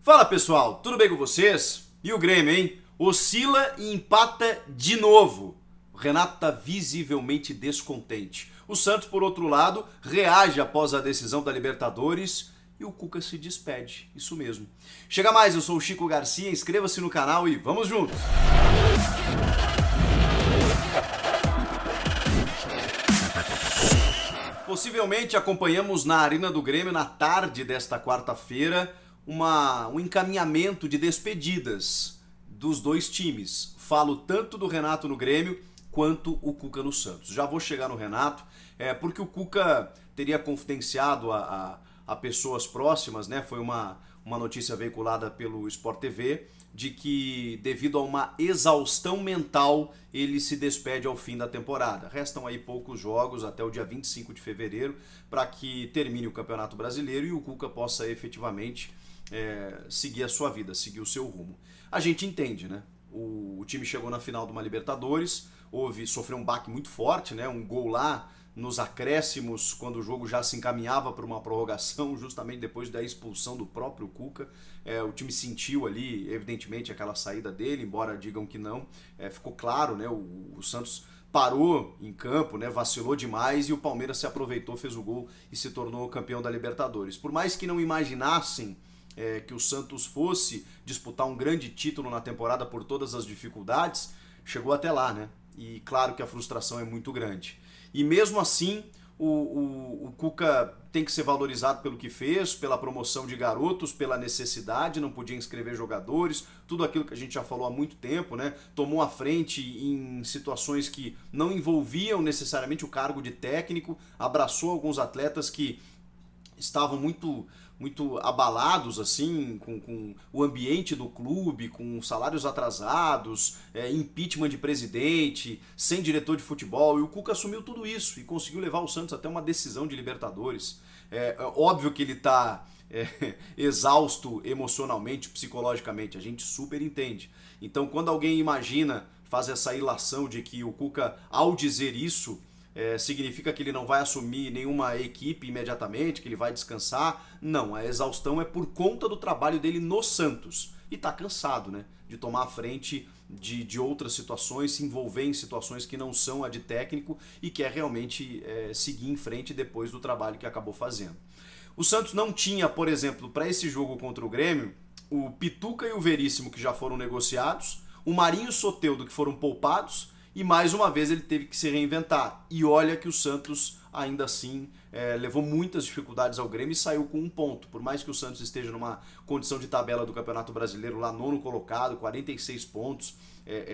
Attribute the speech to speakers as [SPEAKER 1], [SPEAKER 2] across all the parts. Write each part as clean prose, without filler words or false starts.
[SPEAKER 1] Fala pessoal, tudo bem com vocês? E o Grêmio, hein? Oscila e empata de novo. O Renato tá visivelmente descontente. O Santos, por outro lado, reage após a decisão da Libertadores e o Cuca se despede. Isso mesmo. Chega mais, eu sou o Chico Garcia, inscreva-se no canal e vamos juntos! Possivelmente acompanhamos na Arena do Grêmio na tarde desta quarta-feira um encaminhamento de despedidas dos dois times. Falo tanto do Renato no Grêmio quanto o Cuca no Santos. Já vou chegar no Renato, porque o Cuca teria confidenciado a pessoas próximas, né? Foi uma notícia veiculada pelo Sport TV, de que devido a uma exaustão mental ele se despede ao fim da temporada. Restam aí poucos jogos até o dia 25 de fevereiro para que termine o Campeonato Brasileiro e o Cuca possa efetivamente seguir a sua vida, seguir o seu rumo. A gente entende, né? O time chegou na final de uma Libertadores, sofreu um baque muito forte, né? Um gol lá nos acréscimos, quando o jogo já se encaminhava para uma prorrogação, justamente depois da expulsão do próprio Cuca. O time sentiu ali, evidentemente, aquela saída dele, embora digam que não. Ficou claro, né? O Santos parou em campo, né? Vacilou demais e o Palmeiras se aproveitou, fez o gol e se tornou campeão da Libertadores. Por mais que não imaginassem que o Santos fosse disputar um grande título na temporada por todas as dificuldades, chegou até lá, né? E claro que a frustração é muito grande. E mesmo assim, o Cuca tem que ser valorizado pelo que fez, pela promoção de garotos, pela necessidade, não podia inscrever jogadores, tudo aquilo que a gente já falou há muito tempo, né? Tomou a frente em situações que não envolviam necessariamente o cargo de técnico, abraçou alguns atletas que estavam muito abalados assim com o ambiente do clube, com salários atrasados, impeachment de presidente, sem diretor de futebol, e o Cuca assumiu tudo isso e conseguiu levar o Santos até uma decisão de Libertadores. Óbvio que ele está exausto emocionalmente, psicologicamente, a gente super entende. Então quando alguém imagina, faz essa ilação de que o Cuca, ao dizer isso, significa que ele não vai assumir nenhuma equipe imediatamente, que ele vai descansar. Não, a exaustão é por conta do trabalho dele no Santos. E tá cansado, né? De tomar a frente de outras situações, se envolver em situações que não são a de técnico e quer realmente seguir em frente depois do trabalho que acabou fazendo. O Santos não tinha, por exemplo, para esse jogo contra o Grêmio, o Pituca e o Veríssimo, que já foram negociados, o Marinho e o Soteldo, que foram poupados, e mais uma vez ele teve que se reinventar. E olha que o Santos ainda assim levou muitas dificuldades ao Grêmio e saiu com um ponto. Por mais que o Santos esteja numa condição de tabela do Campeonato Brasileiro, lá nono colocado, 46 pontos,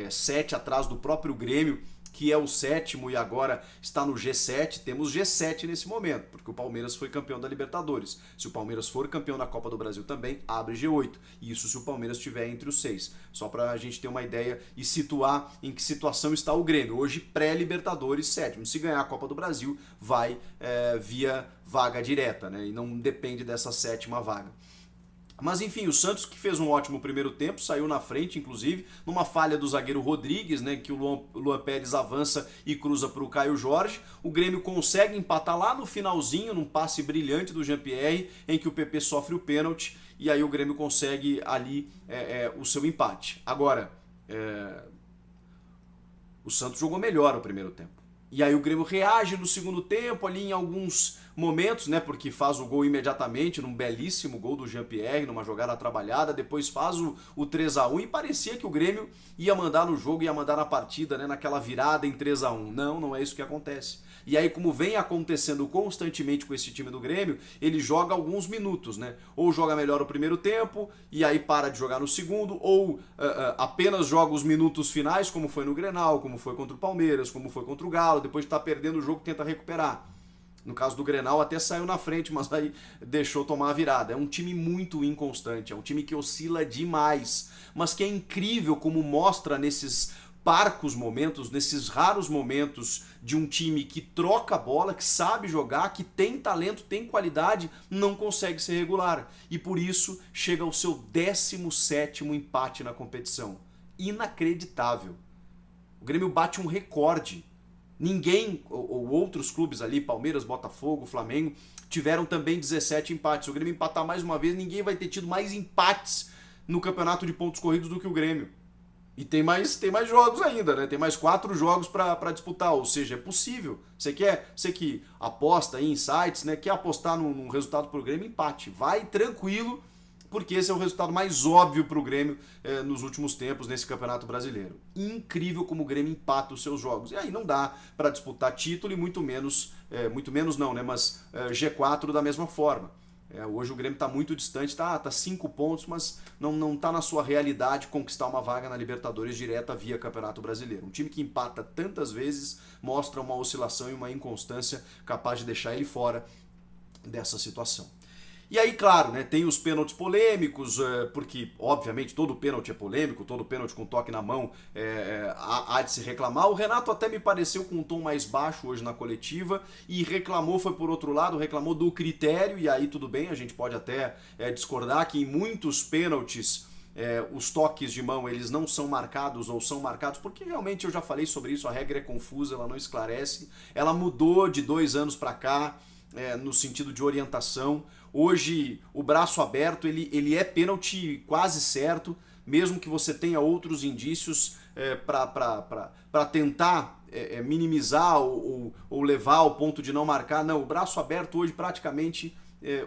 [SPEAKER 1] 7 atrás do próprio Grêmio, que é o sétimo e agora está no G7, temos G7 nesse momento, porque o Palmeiras foi campeão da Libertadores. Se o Palmeiras for campeão da Copa do Brasil também, abre G8. Isso se o Palmeiras estiver entre os 6. Só para a gente ter uma ideia e situar em que situação está o Grêmio. Hoje, pré-Libertadores, sétimo. Se ganhar a Copa do Brasil, vai via vaga direta, né? E não depende dessa sétima vaga. Mas enfim, o Santos, que fez um ótimo primeiro tempo, saiu na frente, inclusive, numa falha do zagueiro Rodrigues, né, que o Luan Pérez avança e cruza para o Caio Jorge. O Grêmio consegue empatar lá no finalzinho, num passe brilhante do Jean-Pierre, em que o PP sofre o pênalti, e aí o Grêmio consegue ali o seu empate. Agora, o Santos jogou melhor o primeiro tempo. E aí o Grêmio reage no segundo tempo, ali em alguns momentos, né? Porque faz o gol imediatamente, num belíssimo gol do Jean-Pierre, numa jogada trabalhada, depois faz o 3-1 e parecia que o Grêmio ia mandar no jogo, ia mandar na partida, né? Naquela virada em 3-1. Não é isso que acontece. E aí, como vem acontecendo constantemente com esse time do Grêmio, ele joga alguns minutos, né? Ou joga melhor o primeiro tempo, e aí para de jogar no segundo, ou apenas joga os minutos finais, como foi no Grenal, como foi contra o Palmeiras, como foi contra o Galo, depois de estar perdendo o jogo, tenta recuperar. No caso do Grenal até saiu na frente, mas aí deixou tomar a virada. É um time muito inconstante, é um time que oscila demais, mas que é incrível como mostra nesses parcos momentos, nesses raros momentos de um time que troca a bola, que sabe jogar, que tem talento, tem qualidade, não consegue ser regular. E por isso chega ao seu 17º empate na competição. Inacreditável. O Grêmio bate um recorde. Ninguém, ou outros clubes ali, Palmeiras, Botafogo, Flamengo, tiveram também 17 empates. Se o Grêmio empatar mais uma vez, ninguém vai ter tido mais empates no campeonato de pontos corridos do que o Grêmio. E tem mais jogos ainda, né? Tem mais 4 jogos para disputar, ou seja, é possível. Você que aposta em sites, né? Quer apostar num resultado pro Grêmio, empate. Vai tranquilo, porque esse é o resultado mais óbvio pro Grêmio nos últimos tempos nesse Campeonato Brasileiro. Incrível como o Grêmio empata os seus jogos. E aí não dá para disputar título e muito menos não, né? Mas G4 da mesma forma. Hoje o Grêmio está muito distante, tá 5 pontos, mas não está na sua realidade conquistar uma vaga na Libertadores direta via Campeonato Brasileiro. Um time que empata tantas vezes mostra uma oscilação e uma inconstância capaz de deixar ele fora dessa situação. E aí, claro, né, tem os pênaltis polêmicos, porque, obviamente, todo pênalti é polêmico, todo pênalti com toque na mão há de se reclamar. O Renato até me pareceu com um tom mais baixo hoje na coletiva e reclamou, foi por outro lado, reclamou do critério, e aí tudo bem, a gente pode até discordar que em muitos pênaltis os toques de mão eles não são marcados ou são marcados, porque realmente eu já falei sobre isso, a regra é confusa, ela não esclarece, ela mudou de 2 anos para cá, no sentido de orientação. Hoje o braço aberto ele é pênalti quase certo, mesmo que você tenha outros indícios para tentar minimizar ou levar ao ponto de não marcar. Não, o braço aberto hoje praticamente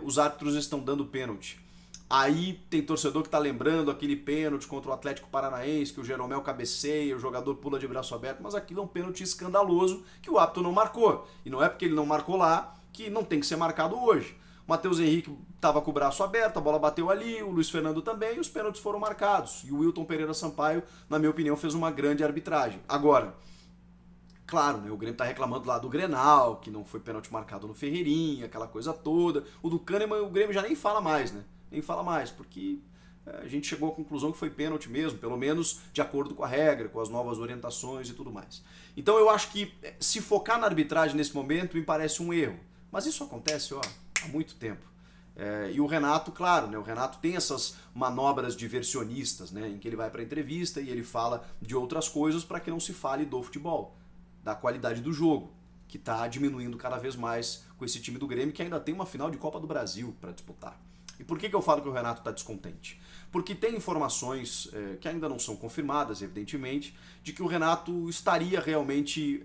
[SPEAKER 1] os árbitros estão dando pênalti. Aí tem torcedor que está lembrando aquele pênalti contra o Atlético Paranaense, que o Jeromel cabeceia, o jogador pula de braço aberto, mas aquilo é um pênalti escandaloso que o árbitro não marcou. E não é porque ele não marcou lá que não tem que ser marcado hoje. O Matheus Henrique estava com o braço aberto, a bola bateu ali, o Luiz Fernando também, e os pênaltis foram marcados. E o Wilton Pereira Sampaio, na minha opinião, fez uma grande arbitragem. Agora, claro, né, o Grêmio está reclamando lá do Grenal, que não foi pênalti marcado no Ferreirinha, aquela coisa toda. O do Kahneman, o Grêmio já nem fala mais, né? Nem fala mais, porque a gente chegou à conclusão que foi pênalti mesmo, pelo menos de acordo com a regra, com as novas orientações e tudo mais. Então eu acho que se focar na arbitragem nesse momento me parece um erro. Mas isso acontece há muito tempo. E o Renato, claro, né, o Renato tem essas manobras diversionistas, né, em que ele vai para a entrevista e ele fala de outras coisas para que não se fale do futebol, da qualidade do jogo, que está diminuindo cada vez mais com esse time do Grêmio, que ainda tem uma final de Copa do Brasil para disputar. E por que eu falo que o Renato está descontente? Porque tem informações que ainda não são confirmadas, evidentemente, de que o Renato estaria realmente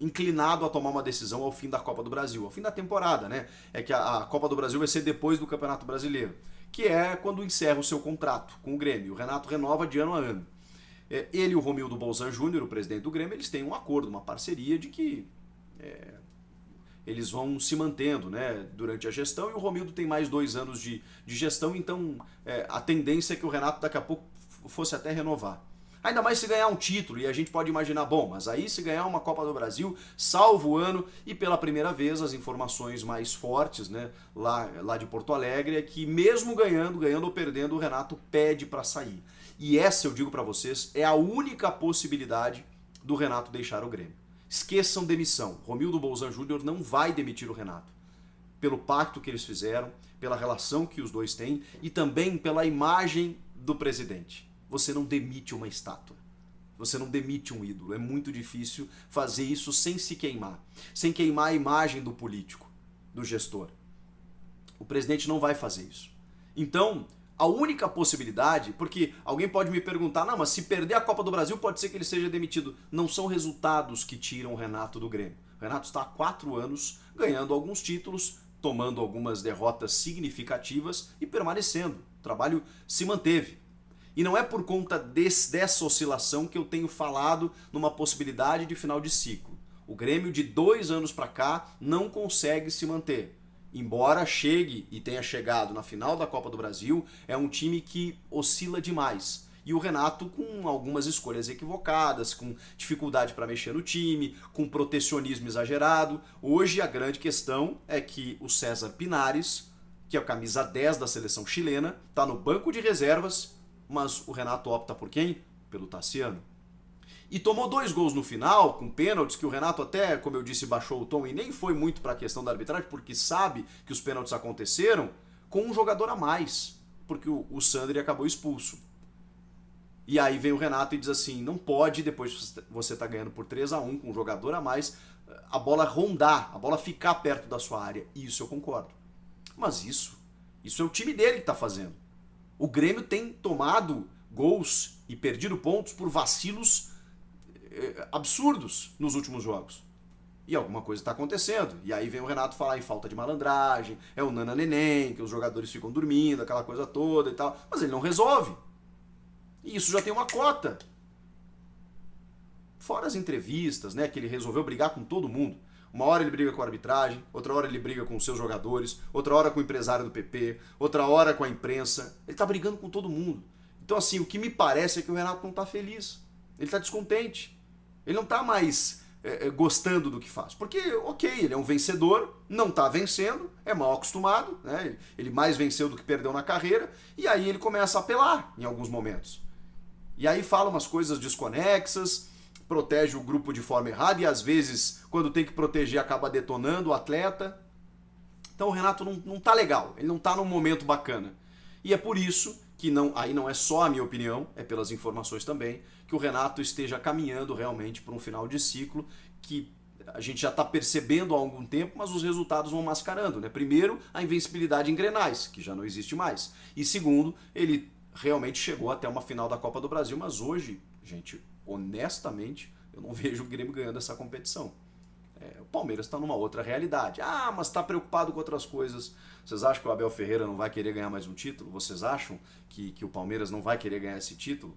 [SPEAKER 1] inclinado a tomar uma decisão ao fim da Copa do Brasil, ao fim da temporada, né? É que a Copa do Brasil vai ser depois do Campeonato Brasileiro, que é quando encerra o seu contrato com o Grêmio. O Renato renova de ano a ano. Ele e o Romildo Bolzan Júnior, o presidente do Grêmio, eles têm um acordo, uma parceria de que eles vão se mantendo, né, durante a gestão, e o Romildo tem mais 2 anos de gestão, então a tendência é que o Renato daqui a pouco fosse até renovar. Ainda mais se ganhar um título, e a gente pode imaginar, bom, mas aí se ganhar uma Copa do Brasil, salvo o ano, e pela primeira vez as informações mais fortes, né, lá de Porto Alegre, é que mesmo ganhando ou perdendo, o Renato pede para sair. E essa, eu digo para vocês, é a única possibilidade do Renato deixar o Grêmio. Esqueçam demissão. Romildo Bolzan Júnior não vai demitir o Renato. Pelo pacto que eles fizeram, pela relação que os dois têm e também pela imagem do presidente. Você não demite uma estátua. Você não demite um ídolo. É muito difícil fazer isso sem se queimar. Sem queimar a imagem do político, do gestor. O presidente não vai fazer isso. Então, a única possibilidade, porque alguém pode me perguntar, não, mas se perder a Copa do Brasil pode ser que ele seja demitido. Não são resultados que tiram o Renato do Grêmio. O Renato está há 4 anos ganhando alguns títulos, tomando algumas derrotas significativas e permanecendo. O trabalho se manteve. E não é por conta dessa oscilação que eu tenho falado numa possibilidade de final de ciclo. O Grêmio de 2 anos para cá não consegue se manter. Embora chegue e tenha chegado na final da Copa do Brasil, é um time que oscila demais. E o Renato com algumas escolhas equivocadas, com dificuldade para mexer no time, com protecionismo exagerado. Hoje a grande questão é que o César Pinares, que é o camisa 10 da seleção chilena, está no banco de reservas, mas o Renato opta por quem? Pelo Tassiano. E tomou 2 gols no final, com pênaltis, que o Renato até, como eu disse, baixou o tom e nem foi muito para a questão da arbitragem, porque sabe que os pênaltis aconteceram com um jogador a mais, porque o Sandri acabou expulso. E aí vem o Renato e diz assim, não pode, depois que você tá ganhando por 3-1 com um jogador a mais, a bola rondar, a bola ficar perto da sua área. Isso eu concordo. Mas isso é o time dele que tá fazendo. O Grêmio tem tomado gols e perdido pontos por vacilos absurdos nos últimos jogos. E alguma coisa está acontecendo. E aí vem o Renato falar em falta de malandragem, é o Nana Neném, que os jogadores ficam dormindo, aquela coisa toda e tal. Mas ele não resolve. E isso já tem uma cota. Fora as entrevistas, né, que ele resolveu brigar com todo mundo. Uma hora ele briga com a arbitragem, outra hora ele briga com os seus jogadores, outra hora com o empresário do PP, outra hora com a imprensa. Ele tá brigando com todo mundo. Então assim, o que me parece é que o Renato não tá feliz. Ele tá descontente. Ele não tá mais gostando do que faz. Porque, ok, ele é um vencedor, não tá vencendo, é mal acostumado, né? Ele mais venceu do que perdeu na carreira, e aí ele começa a apelar em alguns momentos. E aí fala umas coisas desconexas, protege o grupo de forma errada e às vezes, quando tem que proteger, acaba detonando o atleta. Então o Renato não tá legal, ele não tá num momento bacana. E é por isso que aí não é só a minha opinião, é pelas informações também, que o Renato esteja caminhando realmente para um final de ciclo que a gente já está percebendo há algum tempo, mas os resultados vão mascarando, né? Primeiro, a invencibilidade em Grenais, que já não existe mais. E segundo, ele realmente chegou até uma final da Copa do Brasil, mas hoje, gente, honestamente, eu não vejo o Grêmio ganhando essa competição. O Palmeiras está numa outra realidade. Ah, mas está preocupado com outras coisas. Vocês acham que o Abel Ferreira não vai querer ganhar mais um título? Vocês acham que o Palmeiras não vai querer ganhar esse título?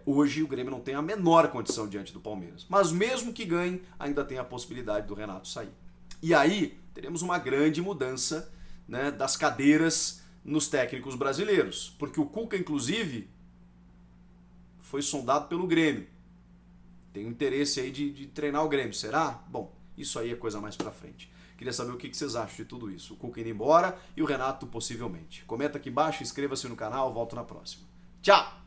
[SPEAKER 1] Hoje o Grêmio não tem a menor condição diante do Palmeiras. Mas mesmo que ganhe, ainda tem a possibilidade do Renato sair. E aí teremos uma grande mudança, né, das cadeiras nos técnicos brasileiros. Porque o Cuca, inclusive, foi sondado pelo Grêmio. Tem um interesse aí de treinar o Grêmio, será? Bom, isso aí é coisa mais pra frente. Queria saber o que vocês acham de tudo isso. O Cuca indo embora e o Renato possivelmente. Comenta aqui embaixo, inscreva-se no canal, volto na próxima. Tchau!